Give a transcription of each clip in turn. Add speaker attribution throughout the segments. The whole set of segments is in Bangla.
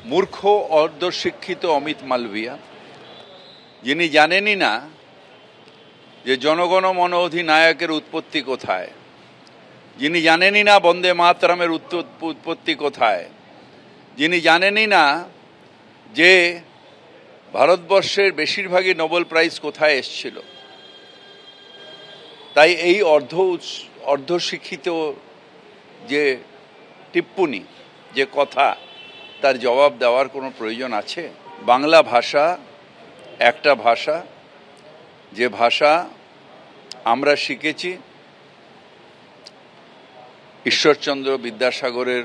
Speaker 1: মূর্খ অর্ধশিক্ষিত অমিত মালভিয়া, যিনি জানেনই না যে জনগণ মন অধিনায়কের উৎপত্তি কোথায়, যিনি জানেনই না বন্দে মাতরমের উৎপত্তি কোথায়, যিনি জানেনই না যে ভারতবর্ষের বেশিরভাগই নোবেল প্রাইজ কোথায় এসেছিল। তাই এই অর্ধশিক্ষিত যে টিপ্পনি, যে কথা, তার জবাব দেওয়ার কোনো প্রয়োজন আছে? বাংলা ভাষা একটা ভাষা, যে ভাষা আমরা শিখেছি ঈশ্বরচন্দ্র বিদ্যাসাগরের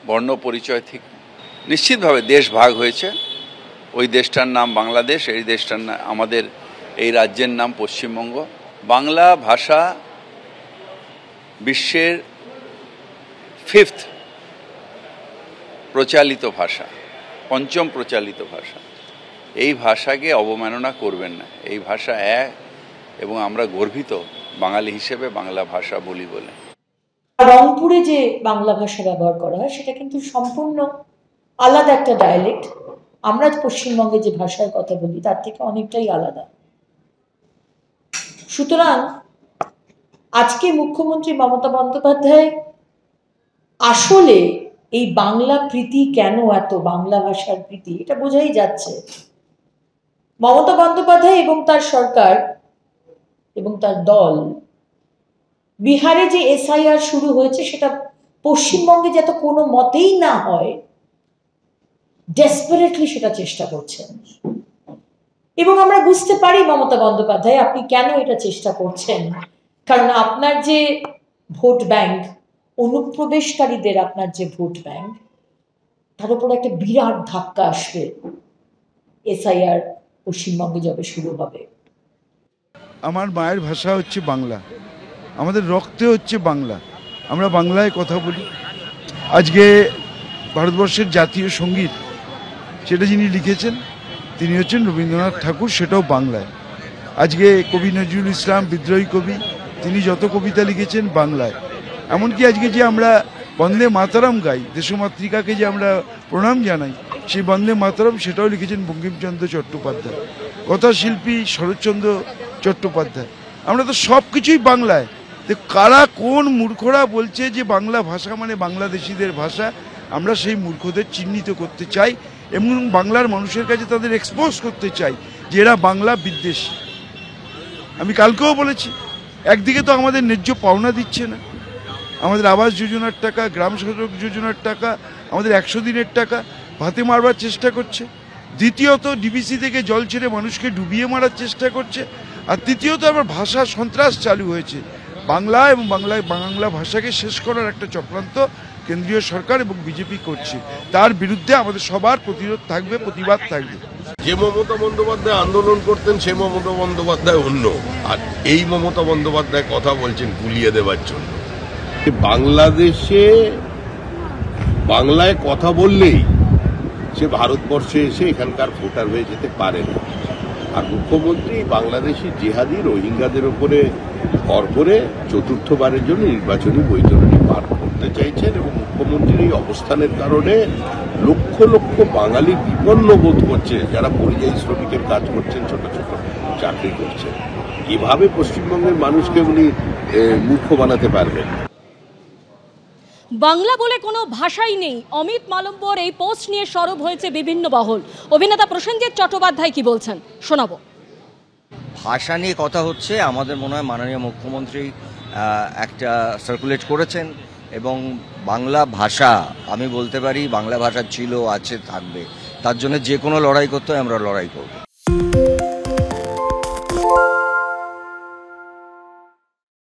Speaker 1: বর্ণ পরিচয় থেকে। নিশ্চিতভাবে দেশ ভাগ হয়েছে, ওই দেশটার নাম বাংলাদেশ, এই দেশটার নাম, আমাদের এই রাজ্যের নাম পশ্চিমবঙ্গ। বাংলা ভাষা বিশ্বের 5th প্রচালিত ভাষা, 5ম প্রচালিত ভাষা। এই ভাষাকে অবমাননা করবেন না। এই ভাষা এক, এবং আমরা গর্বিত বাঙালি হিসেবে বাংলা ভাষা বলি বলে।
Speaker 2: রংপুরে যে বাংলা ভাষা ব্যবহার করা হয় সেটা কিন্তু সম্পূর্ণ আলাদা একটা ডায়ালেক্ট। আমরা পশ্চিমবঙ্গে যে ভাষার কথা বলি তার থেকে অনেকটাই আলাদা। সুতরাং আজকে মুখ্যমন্ত্রী মমতা বন্দ্যোপাধ্যায় আসলে এই বাংলা প্রীতি কেন, এত বাংলা ভাষার প্রীতি, এটা বোঝাই যাচ্ছে। মমতা বন্দ্যোপাধ্যায় এবং তার সরকার এবং তার দল বিহারে যে এসআইআর শুরু হয়েছে সেটা পশ্চিমবঙ্গে যাতে কোনো মতেই না হয়, ডেসপারেটলি সেটা চেষ্টা করছেন। এবং আমরা বুঝতে পারি মমতা বন্দ্যোপাধ্যায় আপনি কেন এটা চেষ্টা করছেন, কারণ আপনার যে ভোট ব্যাংক, অনুপ্রবেশকারীদের আপনার যে ভোট ব্যাংক, তার উপর একটা বিরাট ধাক্কা আসবে এসআইআর পশ্চিমবঙ্গে যবে শুরু হবে।
Speaker 3: আমার মায়ের ভাষা হচ্ছে বাংলা, আমাদের রক্তে হচ্ছে বাংলা, আমরা বাংলায় কথা বলি। আজকে ভারতবর্ষের জাতীয় সঙ্গীত সেটা যিনি লিখেছেন তিনি হচ্ছেন রবীন্দ্রনাথ ঠাকুর, সেটাও বাংলায়। আজকে কবি নজরুল ইসলাম বিদ্রোহী কবি, তিনি যত কবিতা লিখেছেন বাংলায়। এমনকি আজকে যে আমরা বন্দে মাতরম গাই, দেশমাতৃকাকে যে আমরা প্রণাম জানাই, সেই বন্দে মাতরম সেটাও লিখেছেন বঙ্কিমচন্দ্র চট্টোপাধ্যায়, কথাশিল্পী শরৎচন্দ্র চট্টোপাধ্যায়। আমরা তো সব কিছুই বাংলায়। কারা কোন মূর্খরা বলছে যে বাংলা ভাষা মানে বাংলাদেশিদের ভাষা, আমরা সেই মূর্খদের চিহ্নিত করতে চাই এবং বাংলার মানুষের কাছে তাদের এক্সপোজ করতে চাই যে এরা বাংলা বিদ্বেষী। আমি কালকেও বলেছি, একদিকে তো আমাদের ন্যায্য পাওনা দিচ্ছে না, আমাদের আবাস যোজনার টাকা, গ্রাম সড়ক যোজনার টাকা, আমাদের 100 দিনের টাকা ভাতে মারবার চেষ্টা করছে। দ্বিতীয়ত ডিবিসি থেকে জল ছেড়ে মানুষকে ডুবিয়ে মারার চেষ্টা করছে। আর তৃতীয়ত আবার ভাষা সন্ত্রাস চালু হয়েছে। বাংলা এবং বাংলা ভাষাকে শেষ করার একটা চক্রান্ত কেন্দ্রীয় সরকার এবং বিজেপি করছে। তার বিরুদ্ধে আমাদের সবার প্রতিরোধ থাকবে, প্রতিবাদ থাকবে।
Speaker 4: যে মমতা বন্দ্যোপাধ্যায় আন্দোলন করতেন সে মমতা বন্দ্যোপাধ্যায় অন্য, আর এই মমতা বন্দ্যোপাধ্যায় কথা বলছেন গুলিয়ে দেওয়ার জন্য। বাংলাদেশে বাংলায় কথা বললেই সে ভারতবর্ষে এসে এখানকার ভোটার হয়ে যেতে পারে না। আর মুখ্যমন্ত্রী বাংলাদেশি জিহাদি রোহিঙ্গাদের উপরে ভর করে চতুর্থবারের জন্য নির্বাচনী বৈতরণী পার করতে চাইছেন এবং মুখ্যমন্ত্রীর এই অবস্থানের কারণে লক্ষ লক্ষ বাঙালি বিপন্ন বোধ করছে, যারা পরিযায়ী শ্রমিকের কাজ করছেন, ছোট ছোট চাকরি করছেন। এভাবে পশ্চিমবঙ্গের মানুষকে উনি মূর্খ বানাতে পারবেন।
Speaker 5: বাংলা বলে কোনো ভাষাই নেই, অমিত মালব্যর এই পোস্ট নিয়ে সরব হয়েছে বিভিন্ন মহল। অভিনেতা প্রসেনজিৎ চট্টোপাধ্যায় কি বলছেন শোনাবো।
Speaker 6: ভাষা নিয়ে কথা হচ্ছে, আমাদের মনে হয় মাননীয় মুখ্যমন্ত্রী একটা সার্কুলেট করেছেন এবং বাংলা ভাষা, আমি বলতে পারি বাংলা ভাষা ছিল, আছে, থাকবে। তার জন্য যে কোনো লড়াই করতে হয় আমরা লড়াই করব।